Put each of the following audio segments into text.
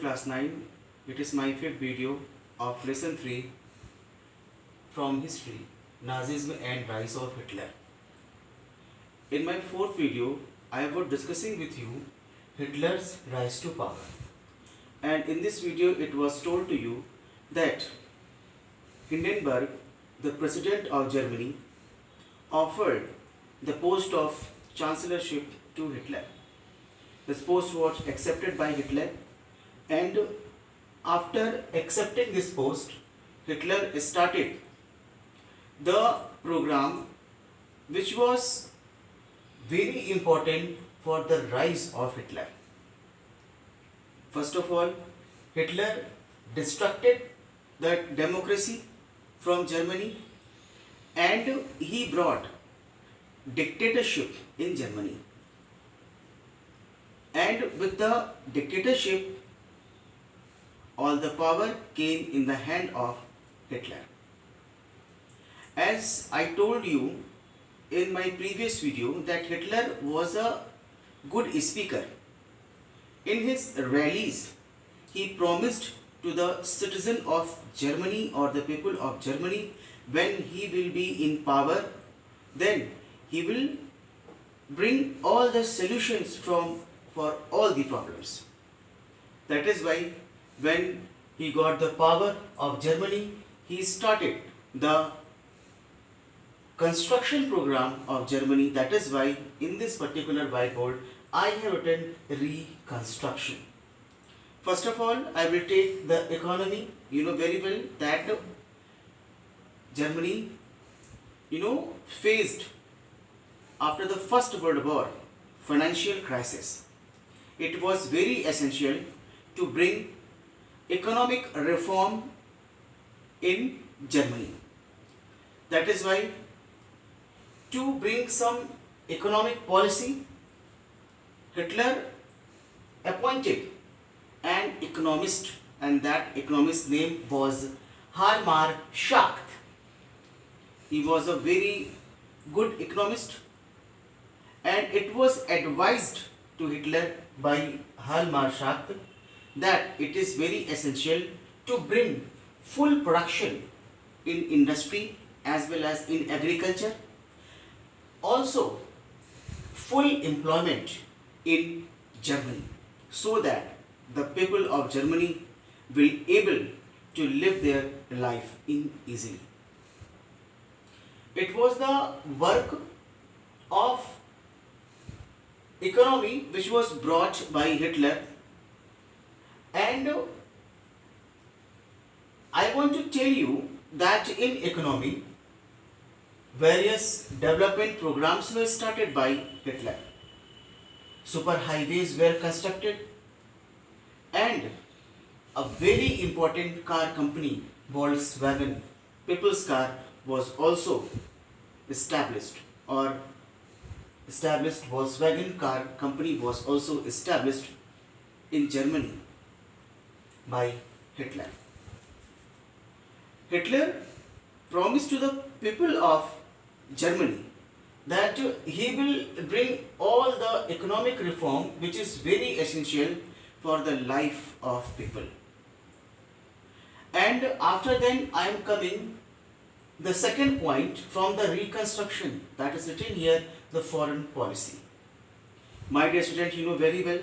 class 9. It is my fifth video of lesson 3 from history, Nazism and rise of Hitler. In my fourth video, I was discussing with you Hitler's rise to power. And in this video, it was told to you that Hindenburg, the president of Germany, offered the post of chancellorship to Hitler. This post was accepted by Hitler, and after accepting this post, Hitler started the program which was very important for the rise of Hitler. First of all, Hitler destructed the democracy from Germany and he brought dictatorship in Germany. And with the dictatorship, all the power came in the hand of Hitler. As I told you in my previous video that Hitler was a good speaker. In his rallies, he promised to the citizen of Germany or the people of Germany, when he will be in power, then he will bring all the solutions for all the problems. That is why when he got the power of Germany, he started the construction program of Germany. That is why in this particular whiteboard I have written reconstruction. First of all, I will take the economy. You know very well that Germany, faced after the First World War financial crisis. It was very essential to bring economic reform in Germany. That is why, to bring some economic policy, Hitler appointed an economist, and that economist's name was Hjalmar Schacht. He was a very good economist, and it was advised to Hitler by Hjalmar Schacht that it is very essential to bring full production in industry as well as in agriculture, also full employment in Germany, so that the people of Germany will able to live their life in easily. It was the work of economy which was brought by Hitler, and I want to tell you that in economy various development programs were started by Hitler. Super highways were constructed, and a very important car company, Volkswagen People's Car, was also established, or Volkswagen car company was also established in Germany by Hitler. Hitler promised to the people of Germany that he will bring all the economic reform which is very essential for the life of people. And after then I am coming the second point from the reconstruction, that is written here, the foreign policy. My dear student, you know very well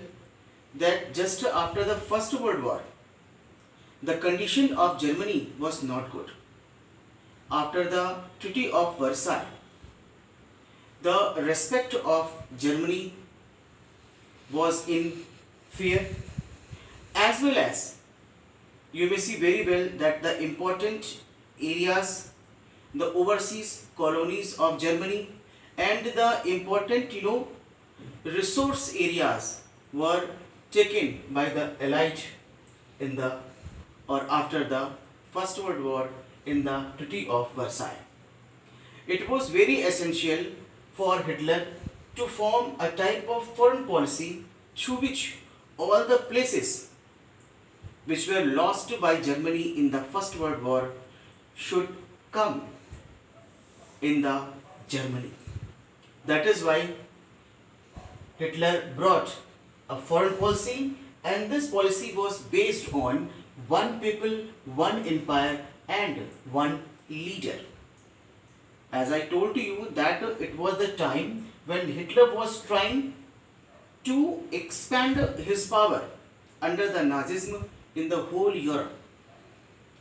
that just after the First World War, the condition of Germany was not good. After the Treaty of Versailles, the respect of Germany was in fear, as well as you may see very well that the important areas, the overseas colonies of Germany, and the important resource areas were taken by the Allied in the or after the First World War in the Treaty of Versailles. It was very essential for Hitler to form a type of foreign policy through which all the places which were lost by Germany in the First World War should come in the Germany. That is why Hitler brought a foreign policy and this policy was based on one people, one empire, and one leader. As I told to you that it was the time when Hitler was trying to expand his power under the Nazism in the whole Europe,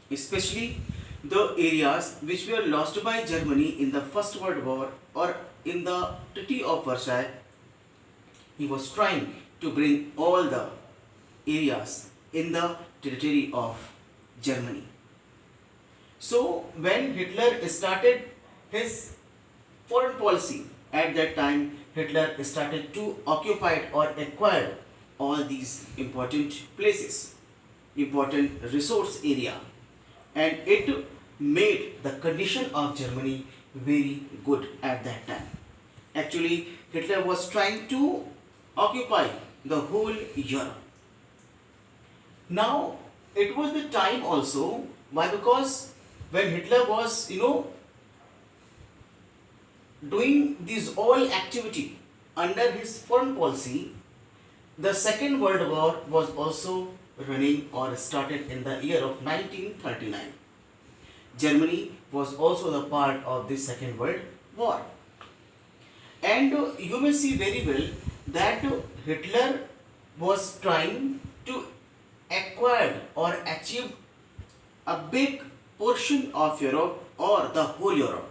especially the areas which were lost by Germany in the First World War or in the Treaty of Versailles. He was trying to bring all the areas in the territory of Germany. So when Hitler started his foreign policy, at that time Hitler started to occupy or acquire all these important places, important resource area, and it made the condition of Germany very good at that time. Actually, Hitler was trying to occupy the whole Europe. Now, it was the time also, why? Because when Hitler was, doing this all activity under his foreign policy, the Second World War was also running or started in the year of 1939. Germany was also the part of the Second World War. And you may see very well that Hitler was trying to acquire or achieve a big portion of Europe or the whole Europe.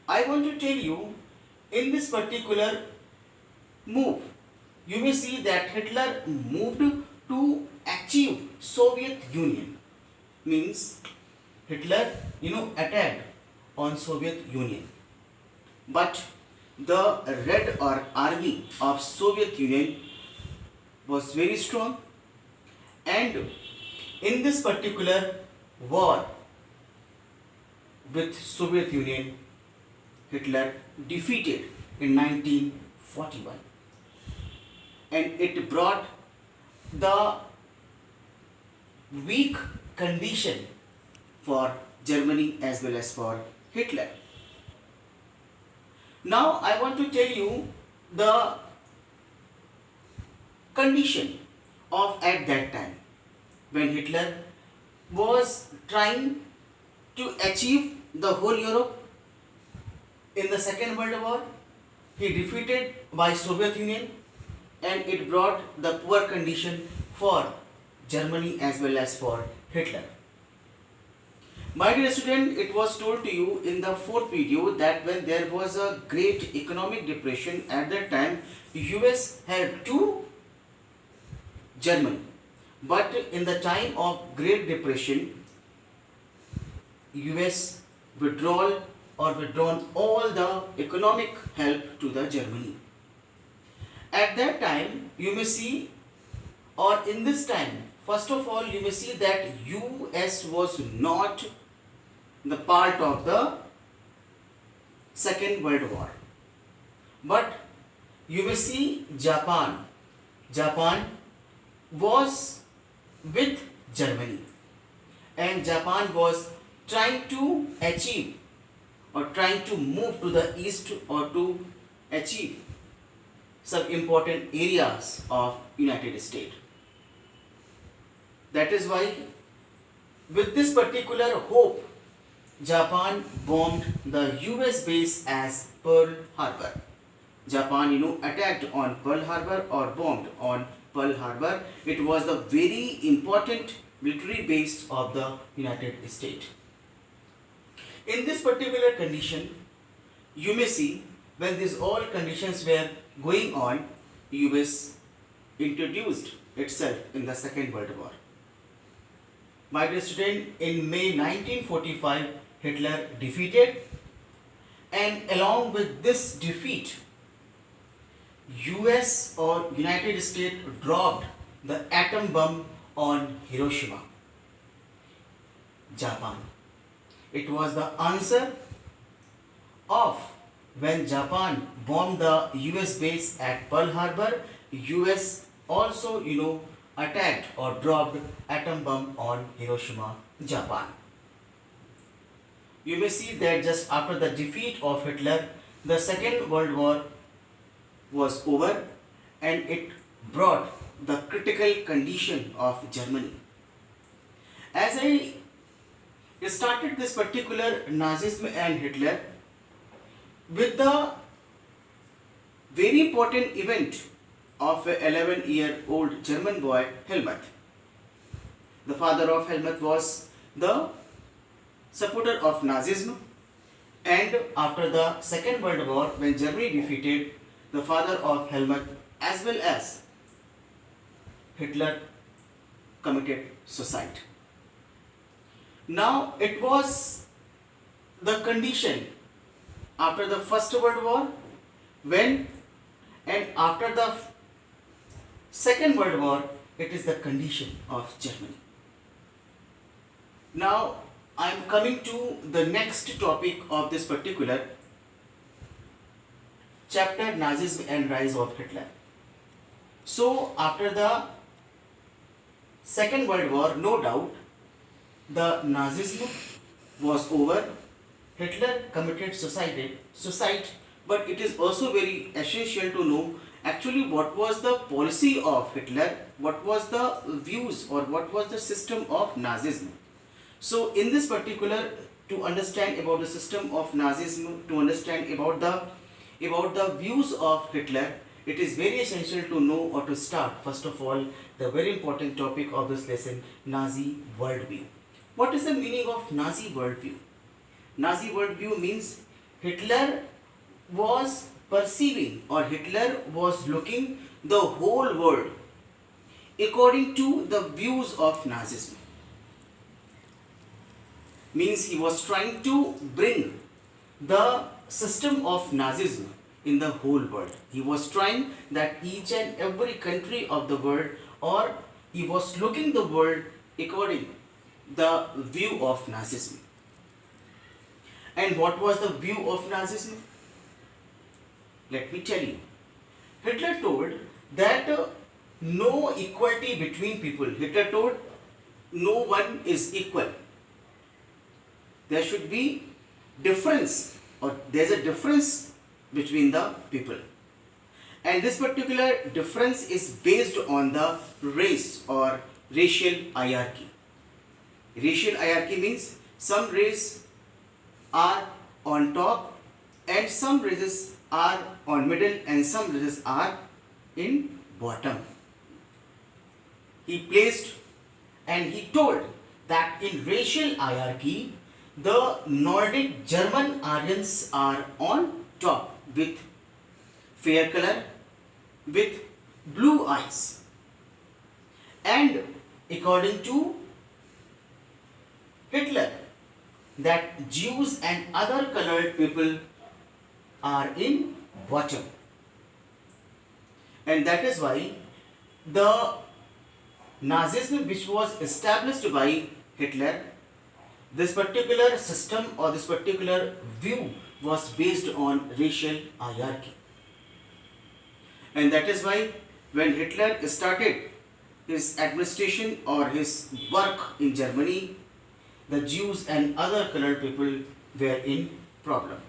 I want to tell you, in this particular move, you may see that Hitler moved to achieve Soviet Union. Means Hitler, attacked on Soviet Union. But the Red Army of Soviet Union was very strong, and in this particular war with Soviet Union, Hitler defeated in 1941, and it brought the weak condition for Germany as well as for Hitler. Now I want to tell you the condition of at that time when Hitler was trying to achieve the whole Europe in the Second World War. He defeated by Soviet Union, and it brought the poor condition for Germany as well as for Hitler. My dear student, it was told to you in the fourth video that when there was a great economic depression at that time, US helped to Germany. But in the time of Great Depression, US withdrawal or withdrawn all the economic help to the Germany. At that time, you may see, or in this time, first of all, you may see that US was not the part of the Second World War. But you may see Japan. Japan was with Germany, and Japan was trying to achieve or trying to move to the east or to achieve some important areas of United States. That is why with this particular hope, Japan bombed the US base as Pearl Harbor. Japan, attacked on Pearl Harbor or bombed on Pearl Harbor. It was the very important military base of the United States. In this particular condition, you may see when these all conditions were going on, US introduced itself in the Second World War. My dear student, in May 1945, Hitler defeated, and along with this defeat, US or United States dropped the atom bomb on Hiroshima, Japan. It was the answer of when Japan bombed the US base at Pearl Harbor. US also, attacked or dropped atom bomb on Hiroshima, Japan. You may see that just after the defeat of Hitler, the Second World War was over, and it brought the critical condition of Germany. As I started this particular Nazism and Hitler with the very important event of an 11-year-old German boy, Helmut. The father of Helmut was the supporter of Nazism, and after the Second World War, when Germany defeated, the father of Helmut as well as Hitler committed suicide. Now it was the condition after the First World War, when and after the Second World War, it is the condition of Germany. Now I am coming to the next topic of this particular chapter, Nazism and rise of Hitler. So after the Second World War, no doubt the Nazism was over. Hitler committed suicide, but it is also very essential to know actually what was the policy of Hitler, what was the views or what was the system of Nazism. So in this particular, to understand about the system of Nazism, to understand about the views of Hitler, it is very essential to know or to start first of all the very important topic of this lesson, Nazi worldview. What is the meaning of Nazi worldview? Nazi worldview means Hitler was perceiving or Hitler was looking the whole world according to the views of Nazism. Means he was trying to bring the system of Nazism in the whole world. He was trying that each and every country of the world, or he was looking the world according the view of Nazism. And what was the view of Nazism? Let me tell you. Hitler told that no equality between people. Hitler told no one is equal. There should be difference, or there's a difference between the people. And this particular difference is based on the race or racial hierarchy. Racial hierarchy means some races are on top and some races are on middle and some races are in bottom. He placed and he told that in racial hierarchy, the Nordic German Aryans are on top with fair color, with blue eyes. And according to Hitler, that Jews and other colored people are in bottom. And that is why the Nazism which was established by Hitler, this particular system or this particular view was based on racial hierarchy. And that is why when Hitler started his administration or his work in Germany, the Jews and other colored people were in problem.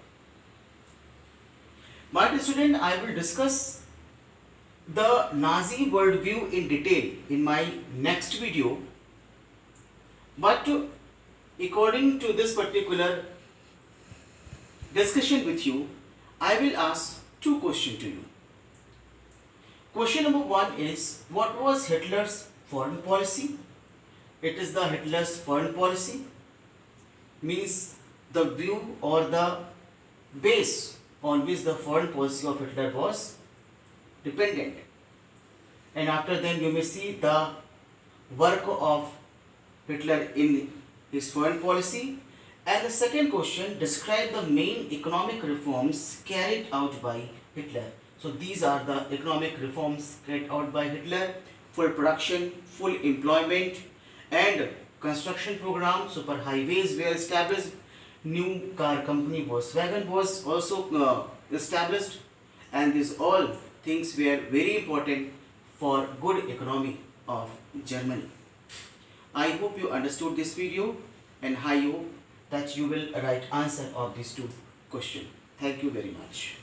My dear student, I will discuss the Nazi worldview in detail in my next video. But according to this particular discussion with you, I will ask two questions to you. Question number one is, what was Hitler's foreign policy? It is the Hitler's foreign policy, means the view or the base on which the foreign policy of Hitler was dependent. And after then you may see the work of Hitler in his foreign policy. And the second question, describe the main economic reforms carried out by Hitler. So these are the economic reforms carried out by Hitler: full production, full employment, and construction program. Superhighways were established. New car company Volkswagen was also established, and these all things were very important for good economy of Germany. I hope you understood this video, and I hope that you will write answer of these two questions. Thank you very much.